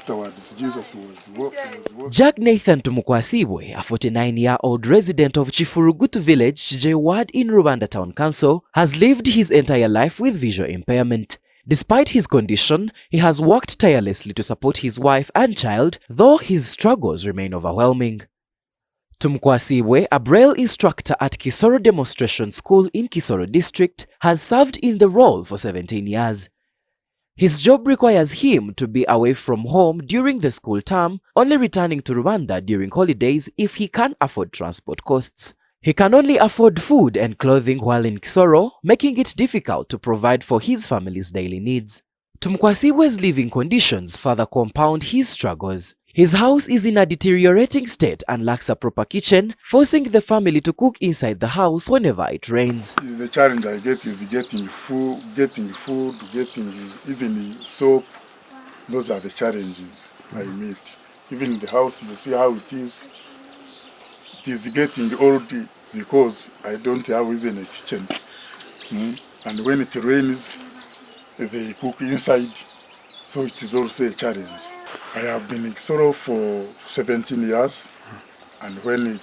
afterwards, Jesus was walking. Jack Nathan Tumukwasibwe, a 49-year-old resident of Chifurugutu village, Chijewad in Rwanda Town Council, has lived his entire life with visual impairment. Despite his condition, he has worked tirelessly to support his wife and child, though his struggles remain overwhelming. Tumukwasibwe, a Braille instructor at Kisoro Demonstration School in Kisoro District, has served in the role for 17 years. His job requires him to be away from home during the school term, only returning to Rwanda during holidays if he can afford transport costs. He can only afford food and clothing while in Kisoro, making it difficult to provide for his family's daily needs. Tumukwasibwe's living conditions further compound his struggles. His house is in a deteriorating state and lacks a proper kitchen, forcing the family to cook inside the house whenever it rains. The challenge I get is getting food, getting even soap. Those are the challenges I meet. Even in the house, you see how it is. It is getting old because I don't have even a kitchen. And when it rains, they cook inside. So it is also a challenge. I have been in Kisoro for 17 years, and when we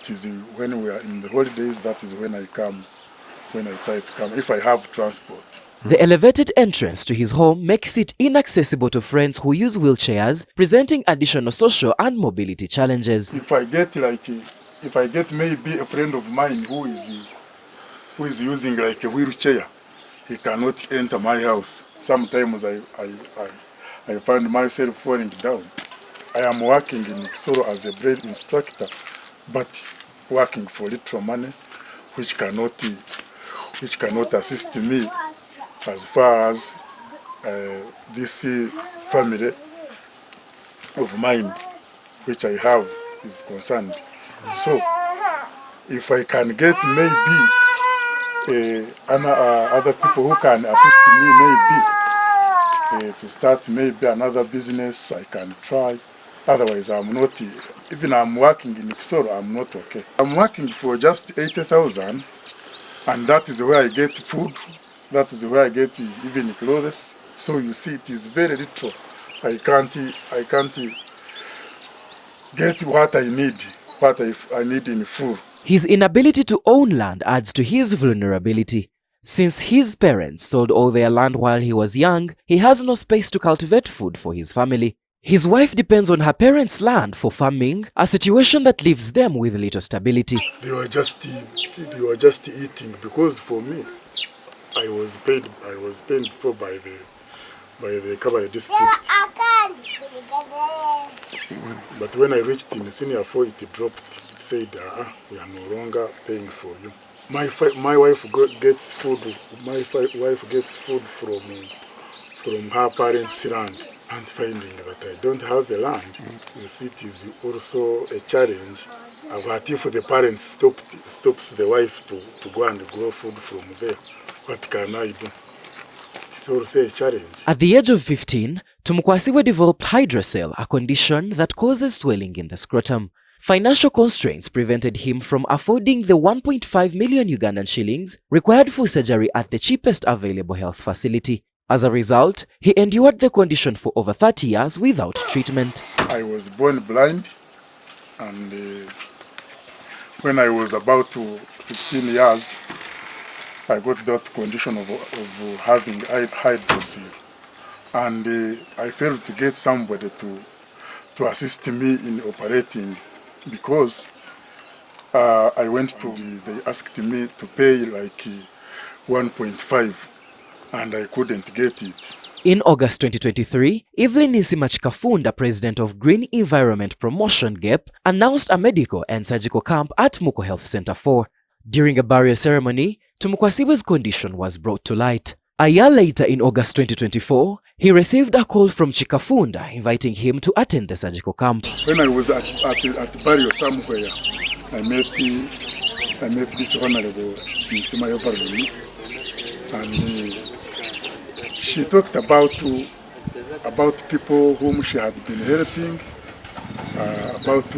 are in the holidays, that is when I try to come, if I have transport. The elevated entrance to his home makes it inaccessible to friends who use wheelchairs, presenting additional social and mobility challenges. If I get maybe a friend of mine who is using like a wheelchair, he cannot enter my house. Sometimes I find myself falling down. I am working in Kisoro as a Braille instructor, but working for little money, which cannot assist me as far as this family of mine, which I have, is concerned. So, if I can get maybe other people who can assist me, maybe to start maybe another business, I can try. Otherwise, I'm not, even I'm working in Kisoro, I'm not okay. I'm working for just 80,000, and that is where I get food, that is where I get even clothes. So you see, it is very little. I can't get what I need in full. His inability to own land adds to his vulnerability. Since his parents sold all their land while he was young, he has no space to cultivate food for his family. His wife depends on her parents' land for farming, a situation that leaves them with little stability. They were just eating, because for me, I was paid for by the Kabale district. But when I reached in the senior 4, it dropped. It said, we are no longer paying for you. My wife gets food. My wife gets food from her parents' land, and finding that I don't have the land, you see, it is also a challenge. But if the parents stops the wife to go and grow food from there, what can I do? It's also a challenge. At the age of 15, Tumukwasibwe developed hydrocele, a condition that causes swelling in the scrotum. Financial constraints prevented him from affording the 1.5 million Ugandan shillings required for surgery at the cheapest available health facility. As a result, he endured the condition for over 30 years without treatment. I was born blind, and when I was about 15 years, I got that condition of having hydrocele. And I failed to get somebody to assist me in operating, because I went to, they asked me to pay like 1.5, and I couldn't get it. In August 2023, Evelyn Nsimachikafunda, president of Green Environment Promotion GEP, announced a medical and surgical camp at Muko Health Center 4. During a burial ceremony, Tumukwasibwe's condition was brought to light. A year later, in August 2024, he received a call from Chikafunda inviting him to attend the surgical camp. When I was at burial somewhere, I met this honorable Nsima Yovaruni, and she talked about people whom she had been helping, about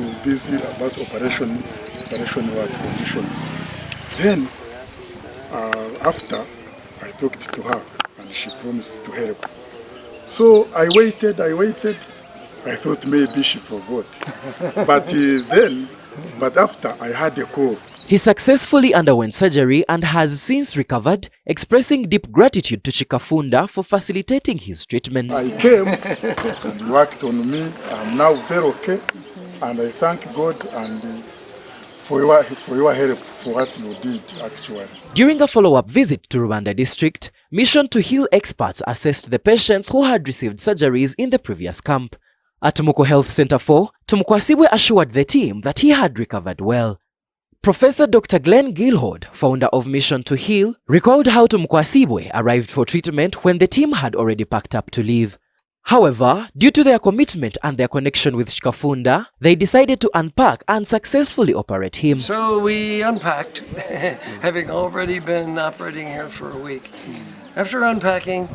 operation work conditions. Then after I talked to her, and she promised to help. So I waited, I thought maybe she forgot. But after I had a call. He successfully underwent surgery and has since recovered, expressing deep gratitude to Chikafunda for facilitating his treatment. I came and you worked on me. I'm now very okay, and I thank God and for your help for what you did actually. During a follow-up visit to Rubanda district, Mission to Heal experts assessed the patients who had received surgeries in the previous camp. At Tumuko Health Center 4, Tumukwasibwe assured the team that he had recovered well. Professor Dr. Glenn Gilhord, founder of Mission to Heal, recalled how Tumukwasibwe arrived for treatment when the team had already packed up to leave. However, due to their commitment and their connection with Chikafunda, they decided to unpack and successfully operate him. So we unpacked, having already been operating here for a week. After unpacking,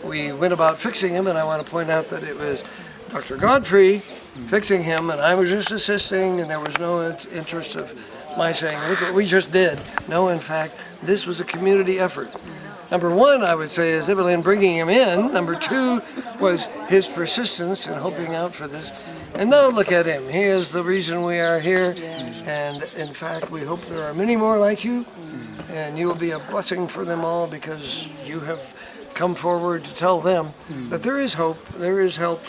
we went about fixing him, and I want to point out that it was Dr. Godfrey fixing him, and I was just assisting, and there was no interest of my saying, look what we just did. No, in fact, this was a community effort. Number one, I would say, is Evelyn bringing him in. Number two was his persistence in hoping out for this. And now look at him. He is the reason we are here. And in fact, we hope there are many more like you. And you will be a blessing for them all because you have come forward to tell them that there is hope, there is help,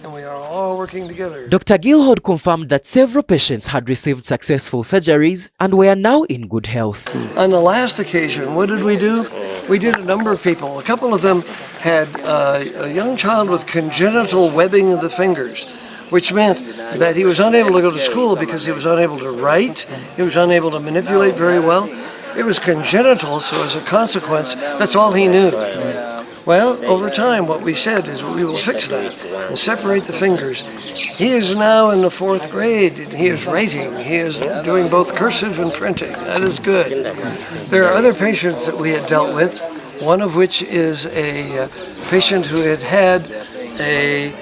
and we are all working together. Dr. Gilhord confirmed that several patients had received successful surgeries and were now in good health. On the last occasion, what did we do? We did a number of people. A couple of them had a young child with congenital webbing of the fingers, which meant that he was unable to go to school because he was unable to write, he was unable to manipulate very well. It was congenital, so as a consequence, that's all he knew. Well, over time, what we said is we will fix that and separate the fingers. He is now in the 4th grade. He is writing. He is doing both cursive and printing. That is good. There are other patients that we had dealt with, one of which is a patient who had a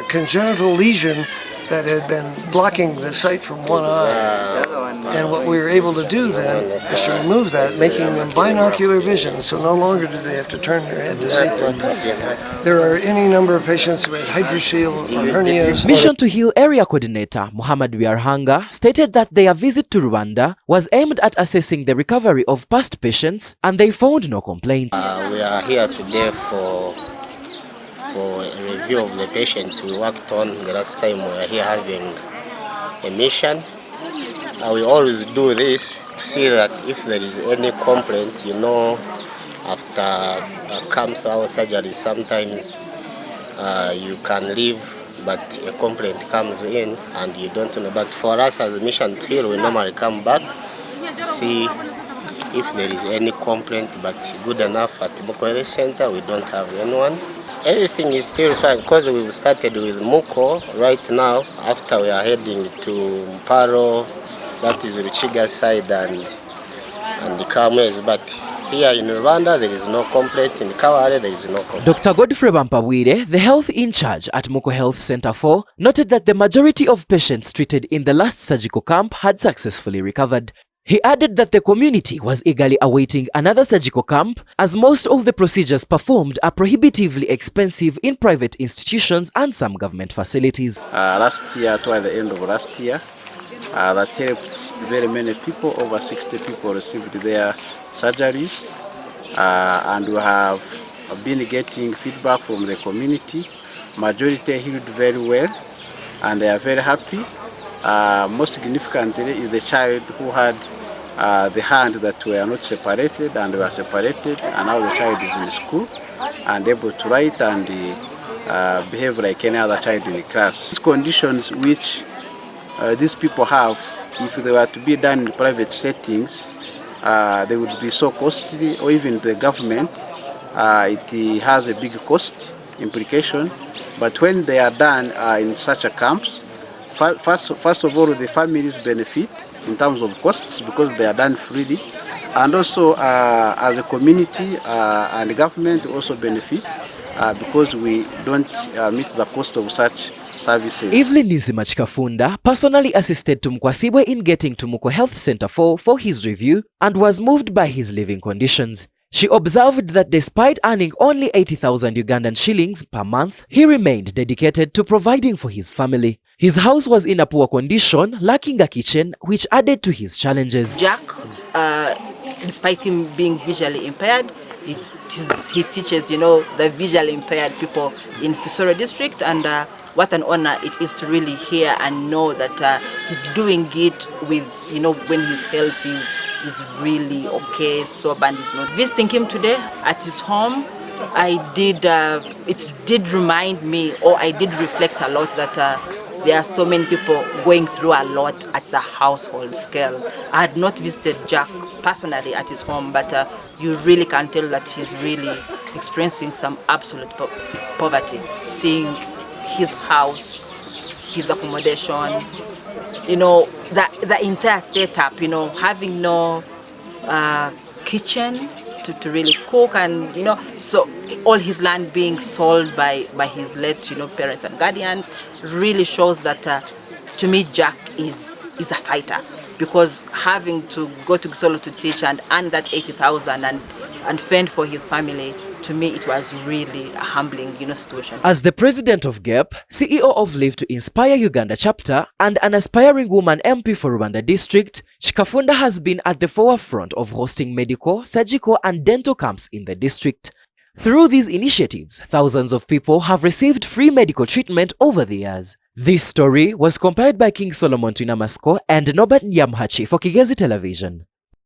congenital lesion that had been blocking the sight from one eye. And what we were able to do then is to remove that, making them binocular vision, so no longer do they have to turn their head to see things. There are any number of patients who had hydrocele or hernias. Mission to Heal Area Coordinator Muhammad Biarhanga stated that their visit to Rwanda was aimed at assessing the recovery of past patients, and they found no complaints. We are here today for a review of the patients we worked on the last time we were here having a mission. We always do this to see that if there is any complaint, after cancer or surgery, sometimes you can leave, but a complaint comes in and you don't know. But for us as a Mission to Heal, we normally come back to see if there is any complaint, but good enough at Tumuko Health Center, we don't have anyone. Everything is still fine because we've started with Muko right now. After we are heading to Mparo, that is Ruchiga side and the Kamwezi. But here in Rwanda, there is no complaint. In Kawale, there is no complaint. Dr. Godfrey Bampawire, the health in charge at Muko Health Center 4, noted that the majority of patients treated in the last surgical camp had successfully recovered. He added that the community was eagerly awaiting another surgical camp, as most of the procedures performed are prohibitively expensive in private institutions and some government facilities. Last year, toward the end of last year, that helped very many people. Over 60 people received their surgeries, and we have been getting feedback from the community. Majority healed very well, and they are very happy. Most significantly is the child who had the hand that were not separated and were separated, and now the child is in school and able to write and behave like any other child in the class. These conditions which these people have, if they were to be done in private settings, they would be so costly, or even the government, it has a big cost implication. But when they are done in such a camps, first of all, the families benefit in terms of costs because they are done freely, and also as a community and the government also benefit because we don't meet the cost of such services. Evelyn Nizima Chikafunda personally assisted Tumukwasibwe in getting to Muko Health Center 4 for his review and was moved by his living conditions. She observed that despite earning only 80,000 Ugandan shillings per month, he remained dedicated to providing for his family. His house was in a poor condition, lacking a kitchen, which added to his challenges. Jack, despite him being visually impaired, he teaches, the visually impaired people in Kisoro district, and what an honor it is to really hear and know that he's doing it with, when his health is really okay, sober, and is not. Visiting him today at his home, it did remind me, or I did reflect a lot that there are so many people going through a lot at the household scale. I had not visited Jack personally at his home, but you really can tell that he's really experiencing some absolute poverty. Seeing his house, his accommodation, the entire setup, having no kitchen to really cook, and so all his land being sold by his late parents and guardians really shows that to me Jack is a fighter, because having to go to Kisoro to teach and earn that 80,000 and fend for his family, to me it was really a humbling situation. As the president of GEP, CEO of Live to Inspire Uganda chapter, and an aspiring woman MP for Rwanda district, Chikafunda has been at the forefront of hosting medical, surgical and dental camps in the district. Through these initiatives, thousands of people have received free medical treatment over the years. This story was compiled by King Solomon Twinamasko and Norbert Nyamhachi for Kigezi Television.